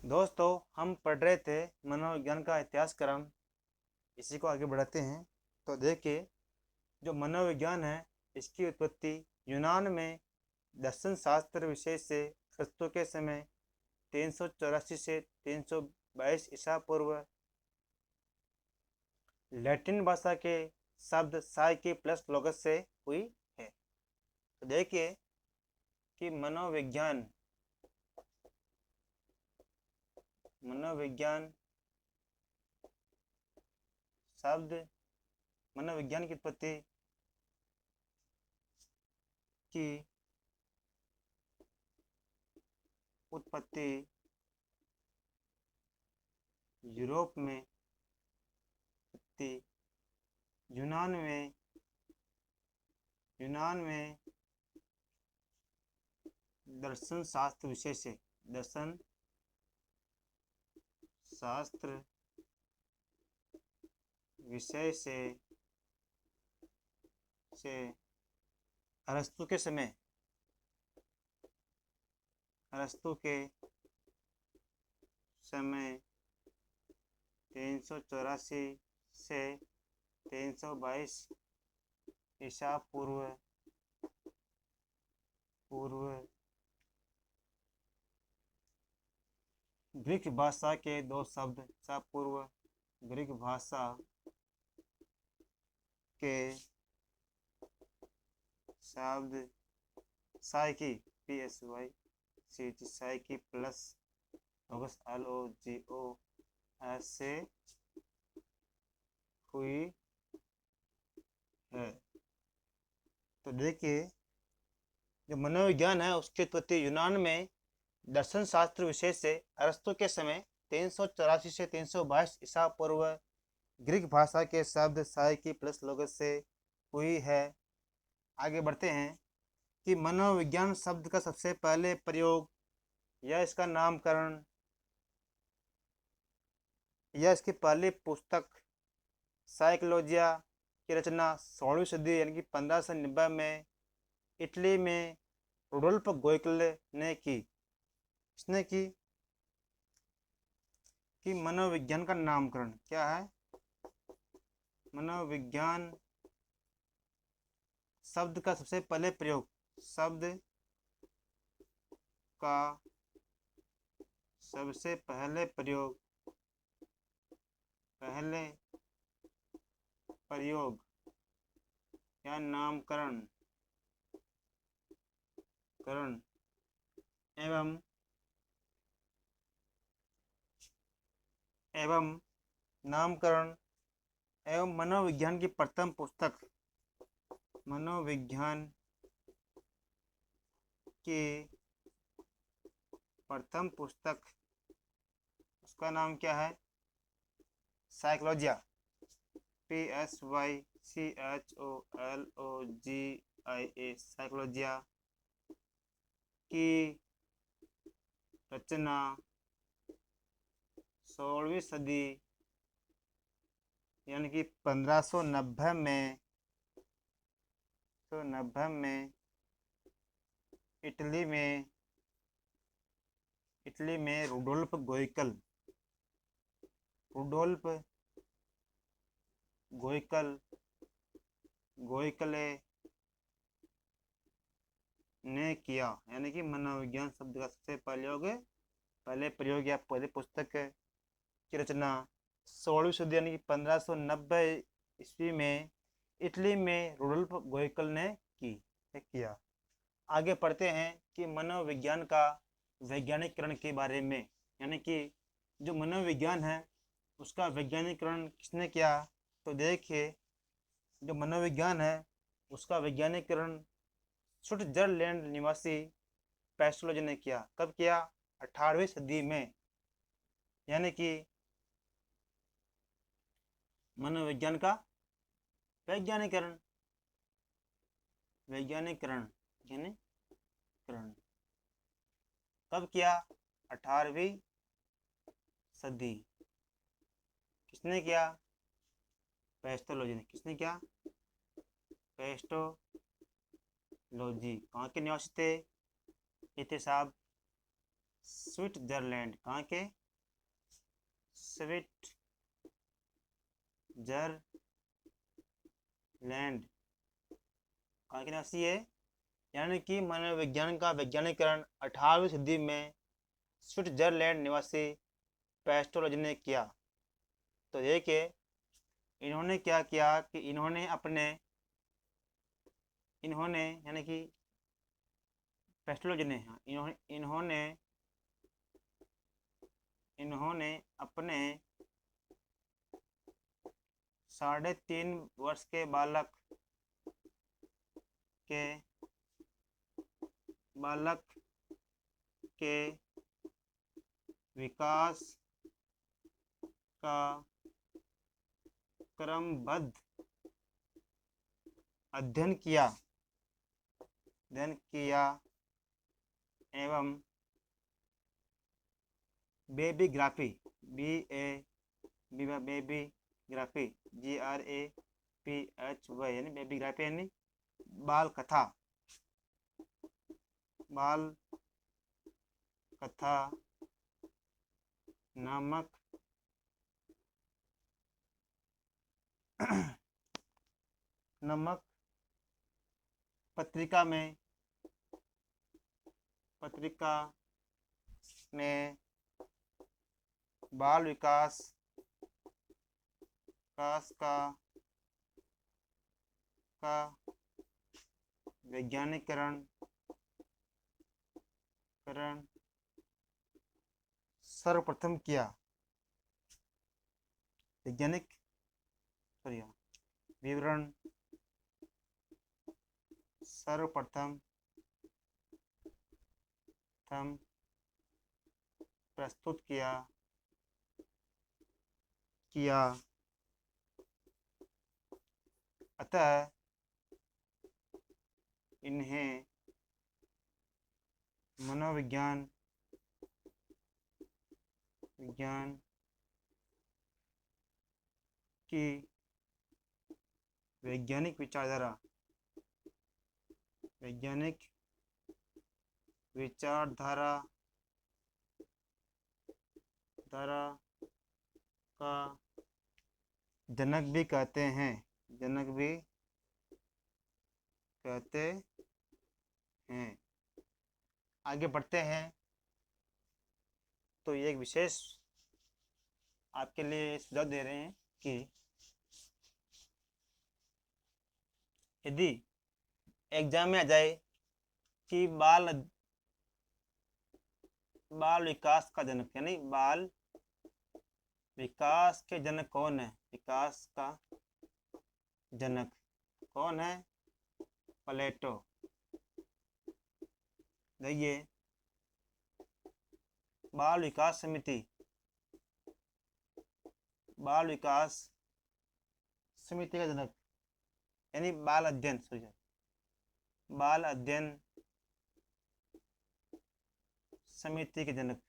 दोस्तों, हम पढ़ रहे थे मनोविज्ञान का इतिहास क्रम। इसी को आगे बढ़ाते हैं। तो देखिए, जो मनोविज्ञान है इसकी उत्पत्ति यूनान में दर्शन शास्त्र विषय से अरस्तु के समय 384 से 322 ईसा पूर्व लैटिन भाषा के शब्द साइकी प्लस लोगस से हुई है। तो देखिए कि मनोविज्ञान शब्द मनोविज्ञान की उत्पत्ति यूरोप में थी। यूनान में दर्शन शास्त्र विषय से अरस्तु के समय 384 से 322 ईसा पूर्व ग्रीक भाषा के दो शब्द ईसा पूर्व ग्रीक भाषा के शब्द साइकी साइकी प्लस LOGOS से हुई है। तो देखिए, जो मनोविज्ञान है उसकी उत्पत्ति यूनान में दर्शन शास्त्र विषय से अरस्तु के समय 384 से 322 ईसा पूर्व ग्रीक भाषा के शब्द साइकी प्लस लोगस से हुई है। आगे बढ़ते हैं कि मनोविज्ञान शब्द का सबसे पहले प्रयोग या इसका नामकरण या इसकी पहली पुस्तक साइकोलॉजिया की रचना 16वीं सदी यानी कि 1590 में इटली में रुडोल्फ गोयकल ने की। इसने की कि मनोविज्ञान का नामकरण क्या है। मनोविज्ञान शब्द का सबसे पहले प्रयोग या नामकरण एवं मनोविज्ञान की प्रथम पुस्तक उसका नाम क्या है। साइकोलॉजिया PSYCHOLOGIA साइकोलॉजिया की रचना 16वीं सदी यानी कि 1590 में इटली में रुडोल्फ गोयकले ने किया। यानी कि मनोविज्ञान शब्द का सबसे पहले प्रयोग या पहले पुस्तक की रचना 16वीं सदी यानी कि 1590 ईस्वी में इटली में रुडोल्फ गोयकल ने किया। आगे पढ़ते हैं कि मनोविज्ञान का वैज्ञानिकरण के बारे में, यानी कि जो मनोविज्ञान है उसका वैज्ञानिकरण किसने किया। तो देखिए, जो मनोविज्ञान है उसका वैज्ञानिकरण स्विट्जरलैंड निवासी पेस्टोलॉजी ने किया। कब किया। 18वीं सदी में। यानी कि मनोविज्ञान का वैज्ञानिकरण कब किया। 18वीं सदी। किसने किया। पेस्टोलॉजी ने। किसने किया। पेस्टोलॉजी। कहाँ के निवासी थे। ये थे साहब स्विट्जरलैंड, कहाँ के? स्विट्जरलैंड, कहाँ के निवासी है? यानी कि मनोविज्ञान का वैज्ञानिकरण 18वीं सदी में स्विट्जरलैंड निवासी पेस्टोलॉजी ने किया। तो देखिए इन्होंने क्या किया कि इन्होंने यानी कि पेस्टोलॉजी ने, हाँ, इन्होंने अपने 3.5 वर्ष के बालक के विकास का क्रमबद्ध अध्ययन किया एवं बेबीग्राफी, बेबीग्राफी GRAPHY यानी बेबीग्राफी यानी बाल कथा नमक पत्रिका में बाल विकास का वैज्ञानिकरण सर्वप्रथम किया। वैज्ञानिक विवरण सर्वप्रथम प्रस्तुत किया अतः इन्हें मनोविज्ञान की वैज्ञानिक विचारधारा का जनक भी कहते हैं। आगे बढ़ते हैं तो ये एक विशेष आपके लिए सुझाव दे रहे हैं कि यदि एग्जाम में आ जाए कि बाल विकास का जनक यानी बाल विकास के जनक कौन है? विकास का जनक कौन है? प्लेटो। देखिए बाल विकास समिति का जनक यानी बाल अध्ययन समिति के जनक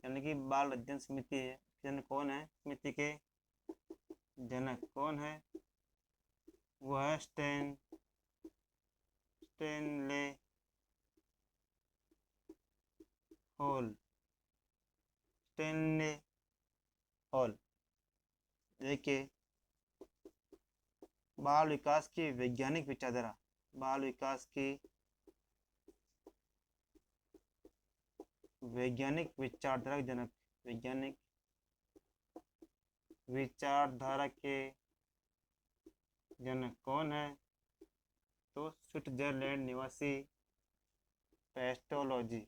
यानी कि बाल अध्ययन समिति है, जनक कौन है? समिति के जनक कौन है? वो है स्टेनले हॉल। देखिए बाल विकास की वैज्ञानिक विचारधारा जनक वैज्ञानिक विचारधारा के जनक कौन है? तो स्विट्जरलैंड निवासी पेस्टोलॉजी।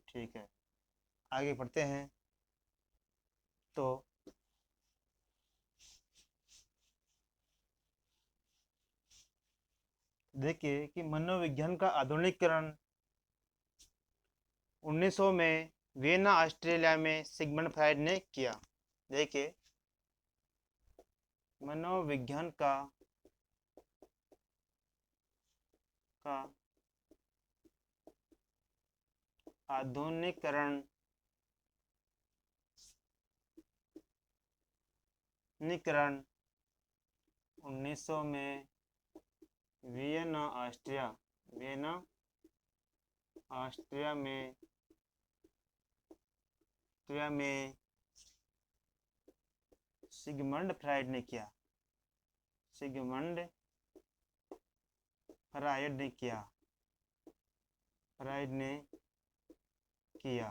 ठीक है, आगे बढ़ते हैं तो देखिए कि मनोविज्ञान का आधुनिकीकरण 1900 में वियना ऑस्ट्रेलिया में सिगमंड फ्रायड ने किया। देखिए मनोविज्ञान का आधुनिकीकरण 1900 में वियना ऑस्ट्रिया वियना ऑस्ट्रिया में सिगमंड फ्राइड ने किया। सिगमंड फ्राइड ने किया। फ्राइड ने किया।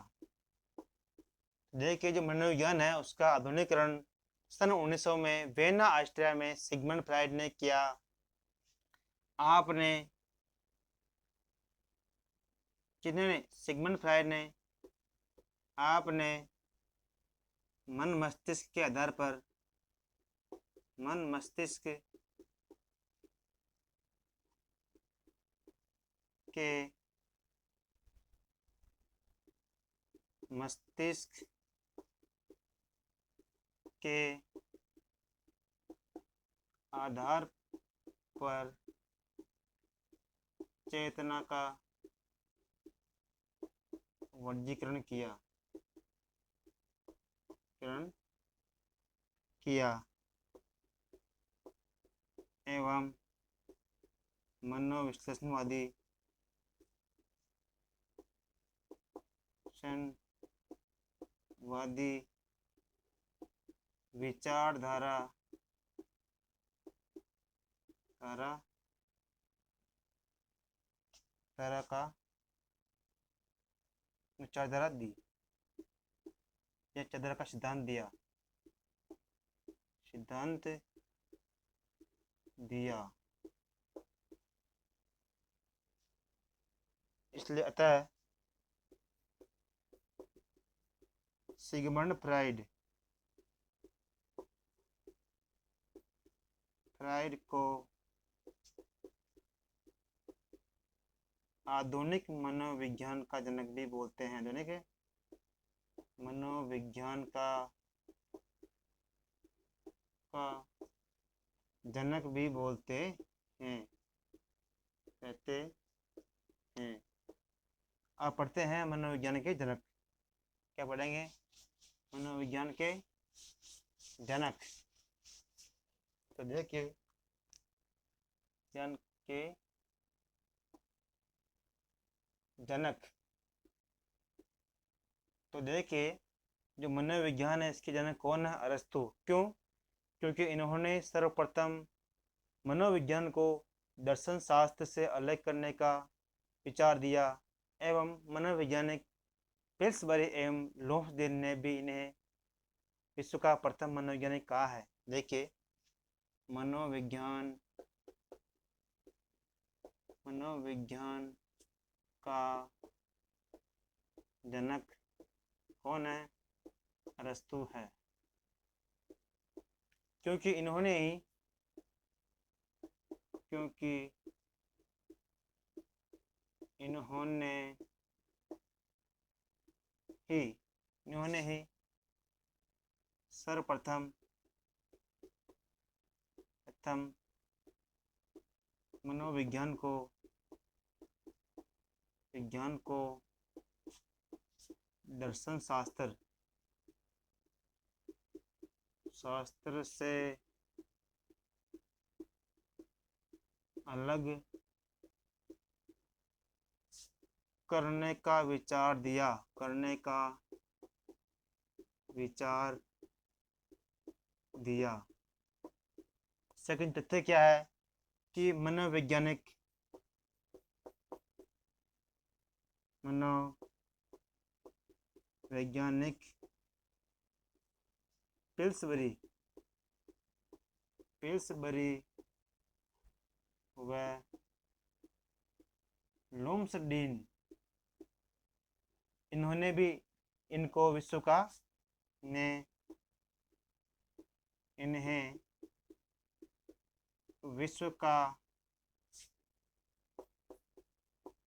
देखिए, जो मनोविज्ञान है उसका आधुनिकरण सन 1900 में वियना ऑस्ट्रिया में सिगमंड फ्राइड ने किया। आपने जिन्होंने सिगमंड फ्राइड ने आपने मन मस्तिष्क के आधार पर मन मस्तिष्क के मस्तिष्क के आधार पर चेतना का वर्गीकरण किया एवं मनोविश्लेषणवादी विचारधारा का विचारधारा दी या विचारधारा का सिद्धांत दिया। इसलिए अतः सिगमंड फ्राइड को आधुनिक मनोविज्ञान का जनक भी बोलते हैं। आधुनिक मनोविज्ञान का जनक भी बोलते हैं, कहते हैं। आप पढ़ते हैं मनोविज्ञान के जनक। क्या पढ़ेंगे? मनोविज्ञान के जनक। तो देखिए, विज्ञान के जनक, तो देखिए जो मनोविज्ञान है इसके जनक कौन है? अरस्तु। क्यों? क्योंकि इन्होंने सर्वप्रथम मनोविज्ञान को दर्शन शास्त्र से अलग करने का विचार दिया एवं मनोवैज्ञानिक पिल्सबरी एवं लोम्सडेल ने भी इन्हें विश्व का प्रथम मनोवैज्ञानिक कहा है। देखिए, मनोविज्ञान का जनक कौन है? अरस्तु है। क्योंकि इन्होंने ही सर्वप्रथम मनोविज्ञान को दर्शन शास्त्र से अलग करने का विचार दिया। सेकंड तथ्य क्या है कि मनोवैज्ञानिक पिल्सबरी व लोम्सडीन इन्होंने भी इनको विश्व का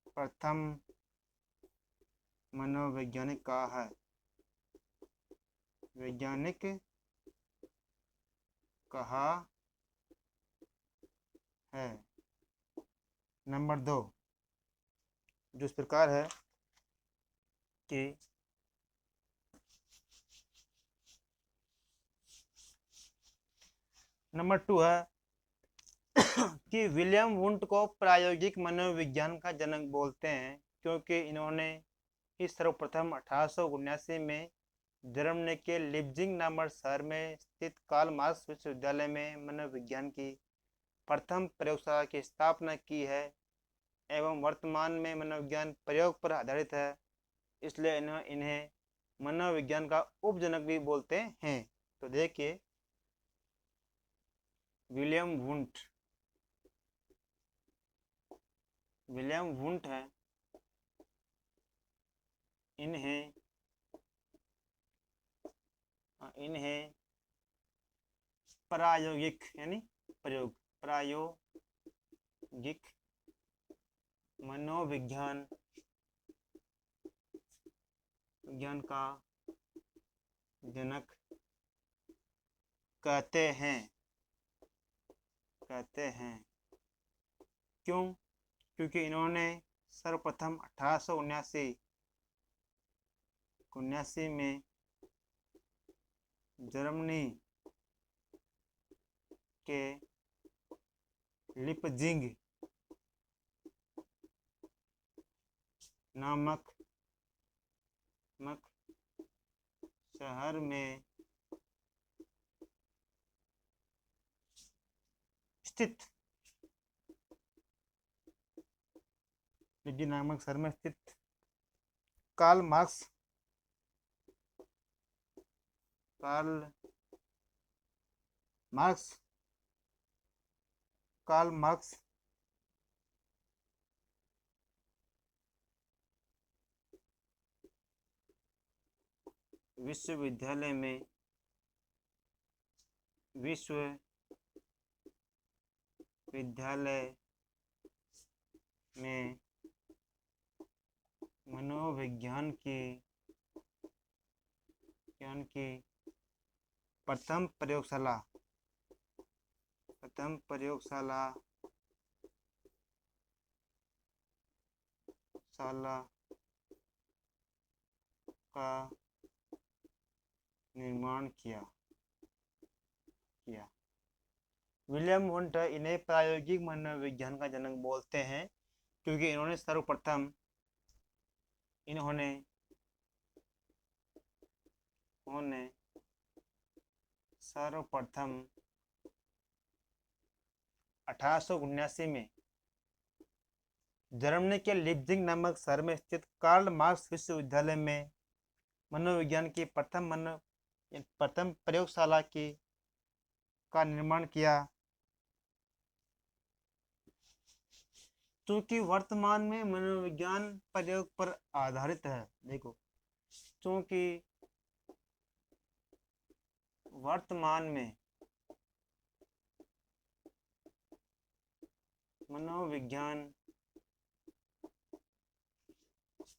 प्रथम मनोवैज्ञानिक कहा है। वैज्ञानिक कहा है। नंबर 2 जो इस प्रकार है कि नंबर 2 है कि विलियम वुंट को प्रायोगिक मनोविज्ञान का जनक बोलते हैं क्योंकि इन्होंने ही सर्वप्रथम 1879 में जर्मनी के लिप्जिंग नामक शहर में स्थित कार्ल मार्क्स विश्वविद्यालय में मनोविज्ञान की प्रथम प्रयोगशाला की स्थापना की है एवं वर्तमान में मनोविज्ञान प्रयोग पर आधारित है, इसलिए इन्हें मनोविज्ञान का उपजनक भी बोलते हैं। तो देखिए विलियम वुंट है, इन्हें प्रायोगिक यानी प्रायोगिक मनोविज्ञान का जनक कहते हैं। क्यों? क्योंकि इन्होंने सर्वप्रथम 1879 में जर्मनी के लिप्जिंग नामक शहर में स्थित कार्ल मार्क्स विश्वविद्यालय में मनोविज्ञान की प्रथम प्रयोगशाला का निर्माण किया। विलियम वुंट इन्हें प्रायोगिक मनोविज्ञान का जनक बोलते हैं क्योंकि इन्होंने सर्वप्रथम 1879 में जर्मनी के लिप्जिंग नामक शहर में स्थित कार्ल मार्क्स विश्वविद्यालय में मनोविज्ञान की प्रथम प्रयोगशाला का निर्माण किया। क्योंकि वर्तमान में मनोविज्ञान प्रयोग पर आधारित है। देखो, क्योंकि वर्तमान में मनोविज्ञान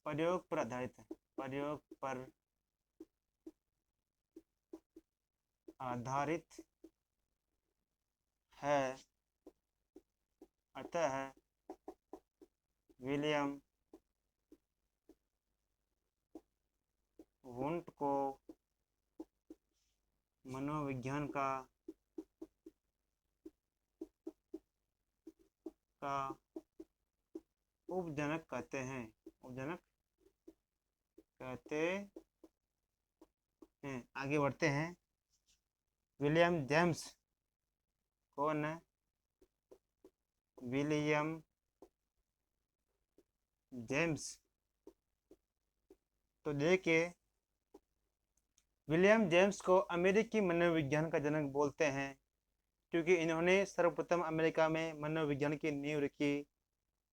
प्रयोग पर आधारित है, अतः विलियम वुंट को मनोविज्ञान का उपजनक कहते हैं। आगे बढ़ते हैं। विलियम जेम्स कौन है? William James. तो देखिए, विलियम जेम्स को अमेरिकी मनोविज्ञान का जनक बोलते हैं क्योंकि इन्होंने सर्वप्रथम अमेरिका में मनोविज्ञान की नींव रखी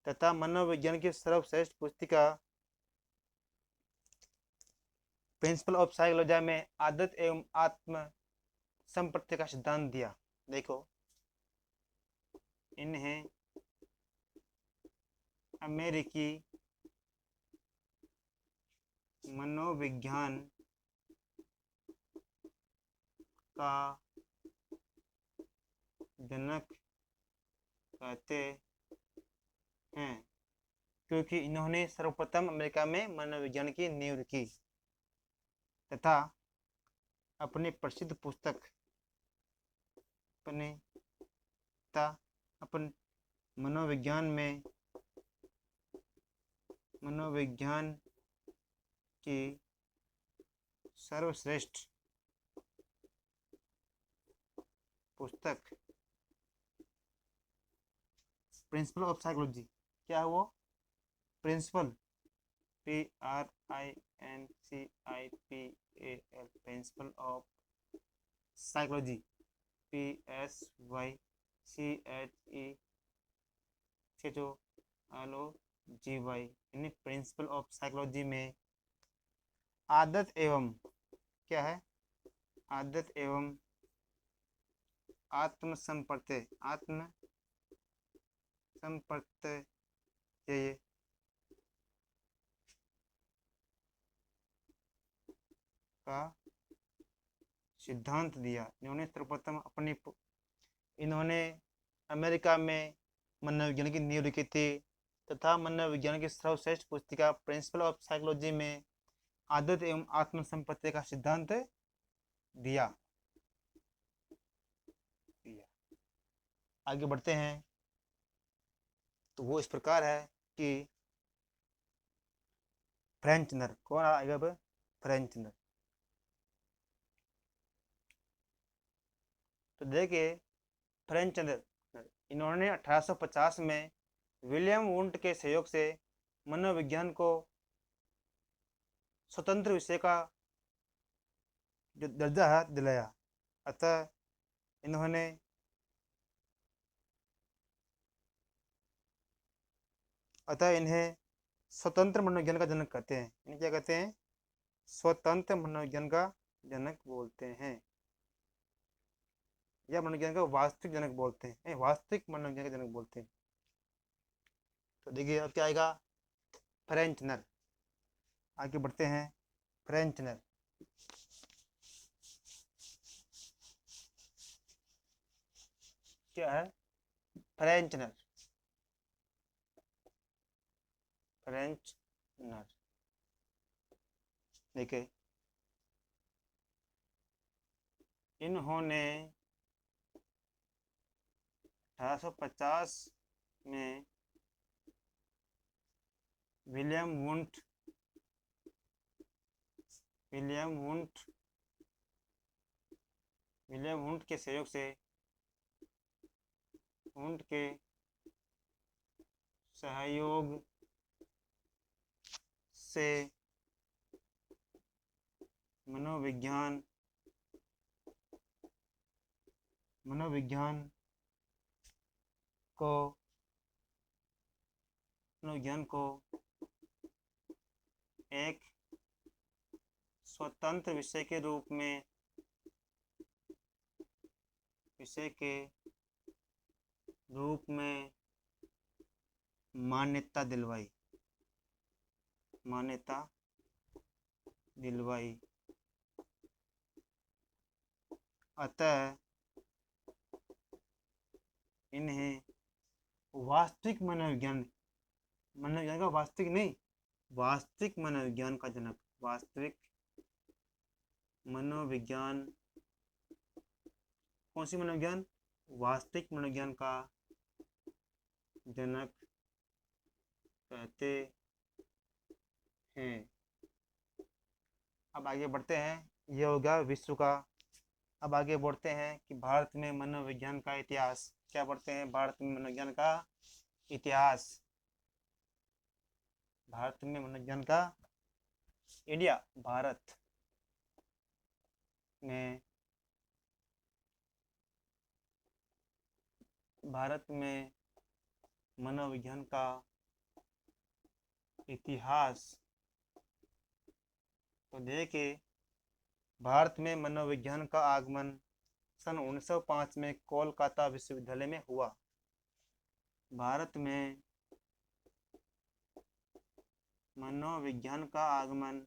तथा मनोविज्ञान की सर्वश्रेष्ठ पुस्तिका प्रिंसिपल ऑफ साइकोलॉजी में आदत एवं आत्म संपत्ति का सिद्धांत दिया। देखो, इन्हें अमेरिकी मनोविज्ञान का जनक कहते हैं क्योंकि इन्होंने सर्वप्रथम अमेरिका में मनोविज्ञान की नींव रखी तथा अपनी प्रसिद्ध पुस्तक अपन मनोविज्ञान की सर्वश्रेष्ठ पुस्तक प्रिंसिपल ऑफ साइकोलॉजी। क्या है वो? Principle, PRINCIPAL, principle of psychology, PSYCHELOGY, यानी प्रिंसिपल ऑफ साइकोलॉजी में आदत एवं क्या है? आदत एवं आत्मसंप्रत्यय का सिद्धांत दिया। इन्होंने अमेरिका में मनोविज्ञान की नींव रखी थी तथा मनोविज्ञान की सर्वश्रेष्ठ पुस्तिका प्रिंसिपल ऑफ साइकोलॉजी में आदत एवं आत्मसंप्रत्यय का सिद्धांत दिया। आगे बढ़ते हैं तो वो इस प्रकार है कि फ्रेंचनर, कौन आएगा अब? फ्रेंचनर। तो देखिए फ्रेंचनर, इन्होंने 1850 में विलियम वुंट के सहयोग से मनोविज्ञान को स्वतंत्र विषय का जो दर्जा है दिलाया। अतः इन्हें स्वतंत्र मनोविज्ञान का जनक कहते हैं। इन्हें क्या कहते हैं? स्वतंत्र मनोविज्ञान का जनक बोलते हैं, या मनोविज्ञान का वास्तविक जनक बोलते हैं, वास्तविक मनोविज्ञान का जनक बोलते हैं। तो देखिए अब क्या आएगा? फ्रेंचनर। आगे बढ़ते हैं। फ्रेंचनर क्या है? फ्रेंचनर देखिए इन्होंने 1850 में विलियम वुंट के सहयोग से मनोविज्ञान को एक स्वतंत्र विषय के रूप में मान्यता दिलवाई। अतः इन्हें वास्तविक मनोविज्ञान का वास्तविक नहीं, वास्तविक मनोविज्ञान का जनक, वास्तविक मनोविज्ञान, कौन सी मनोविज्ञान? वास्तविक मनोविज्ञान का जनक कहते हैं। अब आगे बढ़ते हैं। ये हो गया विश्व का। अब आगे बढ़ते हैं कि भारत में मनोविज्ञान का इतिहास। क्या बढ़ते हैं? भारत में मनोविज्ञान का इतिहास। भारत में मनोविज्ञान का इंडिया, भारत में मनोविज्ञान का इतिहास। तो देखिए भारत में मनोविज्ञान का आगमन सन 1905 में कोलकाता विश्वविद्यालय में हुआ। भारत में मनोविज्ञान का आगमन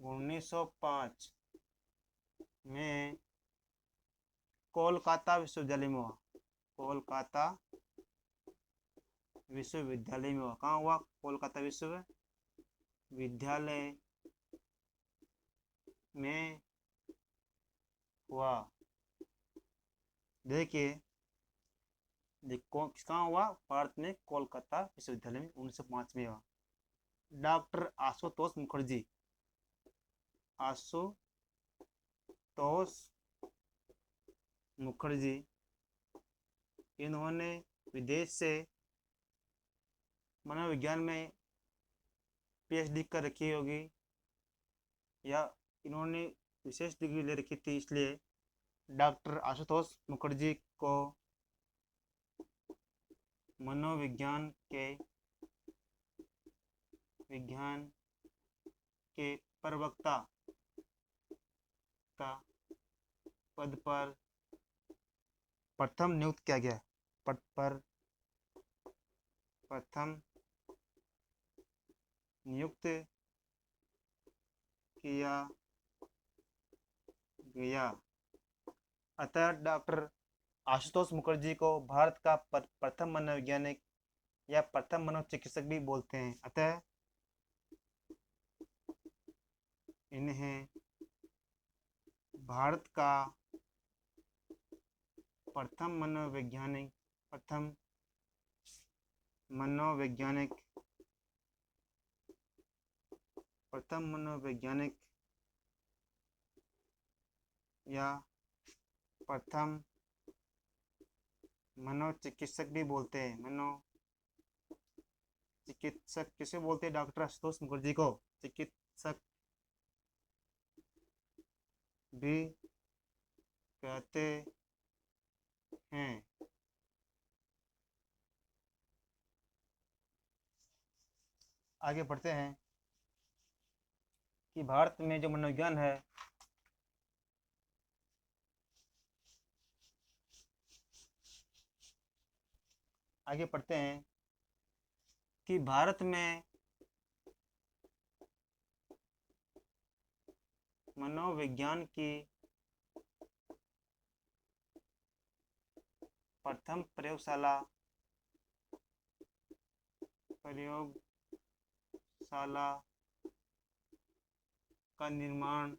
1905 में कोलकाता विश्वविद्यालय में हुआ। कोलकाता विश्वविद्यालय में हुआ। कहाँ हुआ? कोलकाता विश्वविद्यालय में हुआ। देखिए देखो कहाँ हुआ, भारत में कोलकाता विश्वविद्यालय में 1905 में हुआ। डॉक्टर आशुतोष मुखर्जी, आशुतोष मुखर्जी, इन्होंने विदेश से मनोविज्ञान में पीएचडी कर रखी होगी या इन्होंने विशेष डिग्री ले रखी थी, इसलिए डॉक्टर आशुतोष मुखर्जी को मनोविज्ञान के प्रवक्ता का पद पर प्रथम नियुक्त किया गया। पद पर प्रथम नियुक्त किया गया। अतः डॉक्टर आशुतोष मुखर्जी को भारत का प्रथम मनोवैज्ञानिक या प्रथम मनोचिकित्सक भी बोलते हैं। अतः इन्हें भारत का प्रथम मनोवैज्ञानिक या प्रथम मनोचिकित्सक भी बोलते हैं। मनोचिकित्सक किसे बोलते हैं? डॉक्टर आशुतोष मुखर्जी को चिकित्सक भी कहते हैं। आगे बढ़ते हैं कि भारत में जो मनोविज्ञान है आगे पढ़ते हैं कि भारत में मनोविज्ञान की प्रथम प्रयोगशाला का निर्माण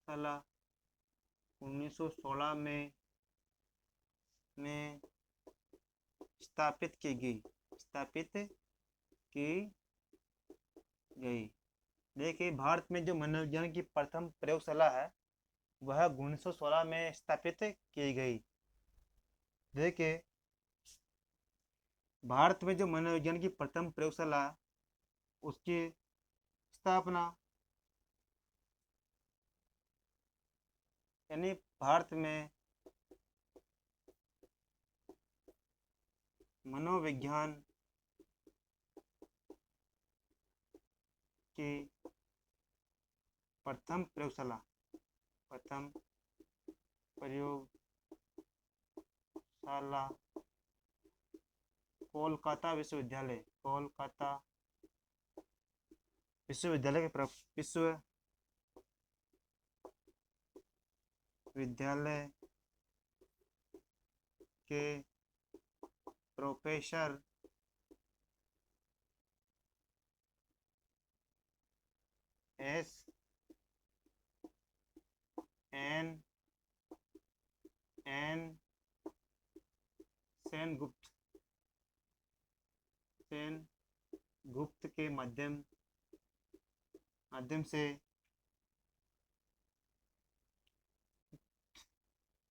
साला 1916 में स्थापित की गई। देखिए भारत में जो मनोविज्ञान की प्रथम प्रयोगशाला है वह 1916 में स्थापित की गई। देखिए भारत में जो मनोविज्ञान की प्रथम प्रयोगशाला उसकी स्थापना यानी भारत में मनोविज्ञान की प्रथम प्रयोगशाला कोलकाता विश्वविद्यालय के प्रोफेसर S.N. सेनगुप्त के माध्यम से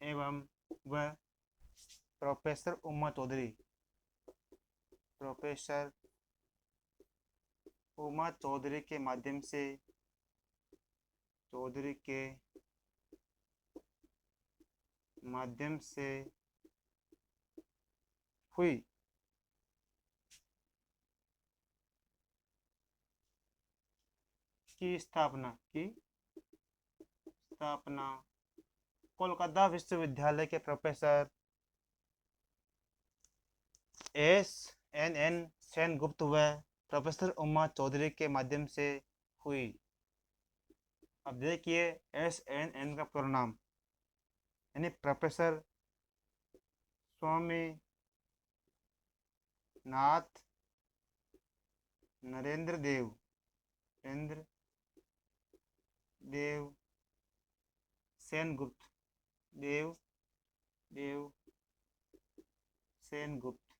एवं वह प्रोफेसर उमा चौधरी के माध्यम से हुई। की स्थापना कोलकाता विश्वविद्यालय के प्रोफेसर S.N. सेनगुप्त व प्रोफेसर उमा चौधरी के माध्यम से हुई। अब देखिए S.N. का पूरा नाम यानी प्रोफेसर स्वामीनाथ नरेंद्र देव, नरेंद्र देव सेनगुप्त, देव देव सेनगुप्त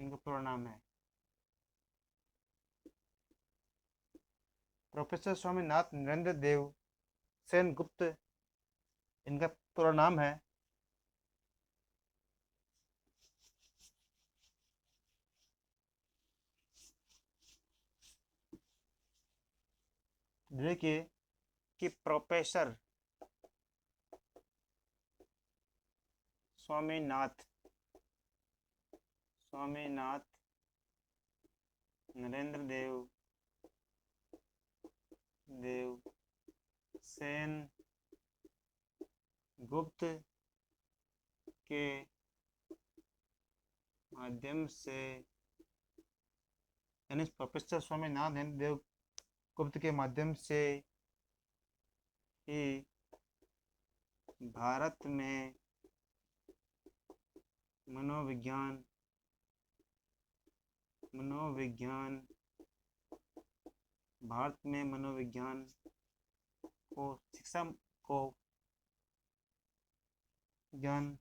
इनका पूरा नाम है। प्रोफेसर स्वामीनाथ नरेंद्र देव सेनगुप्त इनका पूरा नाम है। देखिए कि प्रोफेसर स्वामीनाथ स्वामीनाथ नरेंद्र देव देव सेन गुप्त के माध्यम से, यानी प्रोफेसर स्वामीनाथ नरेंद्र देव गुप्त के माध्यम से ही भारत में मनोविज्ञान भारत में मनोविज्ञान को शिक्षा को ज्ञान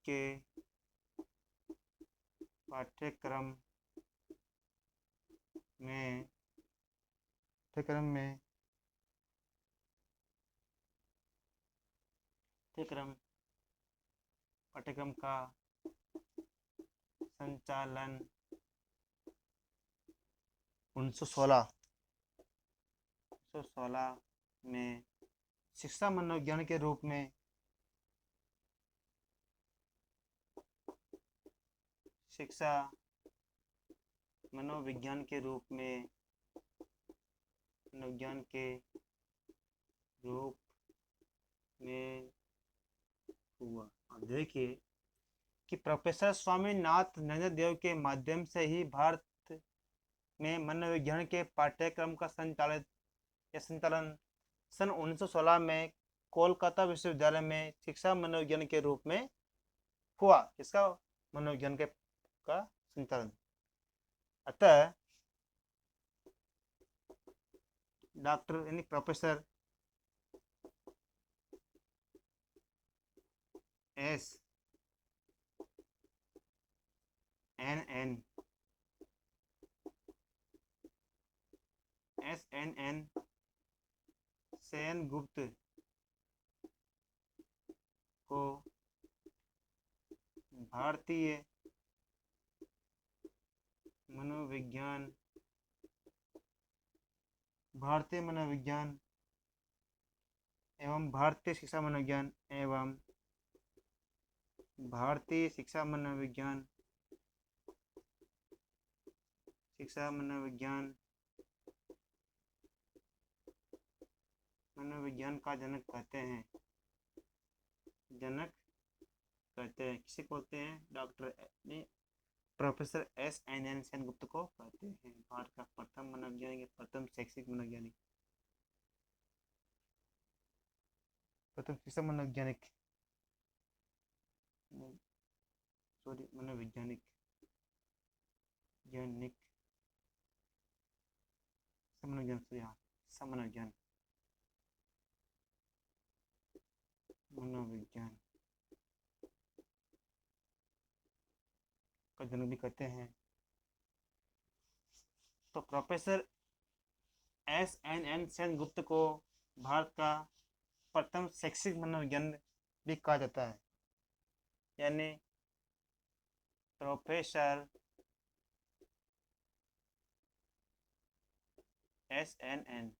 के पाठ्यक्रम में पाठ्यक्रम का संचालन 1916 में शिक्षा मनोविज्ञान के रूप में शिक्षा मनोविज्ञान के रूप में हुआ। अब देखिए कि प्रोफेसर स्वामीनाथ नरेंद्र देव के माध्यम से ही भारत में मनोविज्ञान के पाठ्यक्रम का संचालन सन 1916 में कोलकाता विश्वविद्यालय में शिक्षा मनोविज्ञान के रूप में हुआ। इसका मनोविज्ञान का संचालन। अतः डॉक्टर यानी प्रोफेसर SNN सेनगुप्त को भारतीय मनोविज्ञान एवं भारतीय शिक्षा मनोविज्ञान का जनक कहते हैं। किसे कहते हैं? डॉक्टर प्रोफेसर SNN सेनगुप्त को कहते हैं। भारत का प्रथम मनोवैज्ञानिक, प्रथम शैक्षिक मनोवैज्ञानिक, प्रथम शिक्षा मनोवैज्ञानिक मनोवैज्ञानिक मनोविज्ञान का जनक भी कहते हैं। तो प्रोफेसर SNN सेनगुप्त को भारत का प्रथम शैक्षिक मनोविज्ञान भी कहा जाता है। यानी प्रोफेसर SNN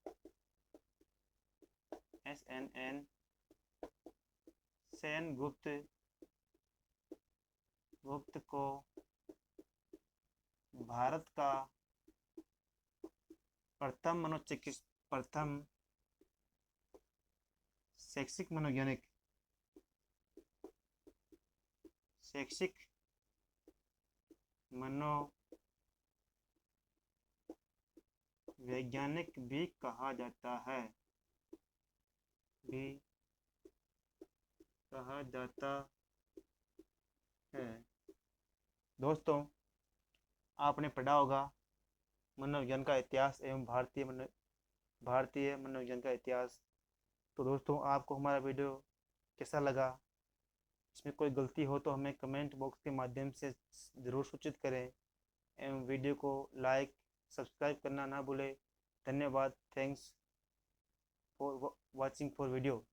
सेनगुप्त को भारत का प्रथम शैक्षिक मनोवैज्ञानिक भी कहा जाता है। दोस्तों, आपने पढ़ा होगा मनोविज्ञान का इतिहास एवं भारतीय मनोविज्ञान का इतिहास। तो दोस्तों, आपको हमारा वीडियो कैसा लगा? इसमें कोई गलती हो तो हमें कमेंट बॉक्स के माध्यम से ज़रूर सूचित करें एवं वीडियो को लाइक सब्सक्राइब करना ना भूलें। धन्यवाद। Thanks for watching for video.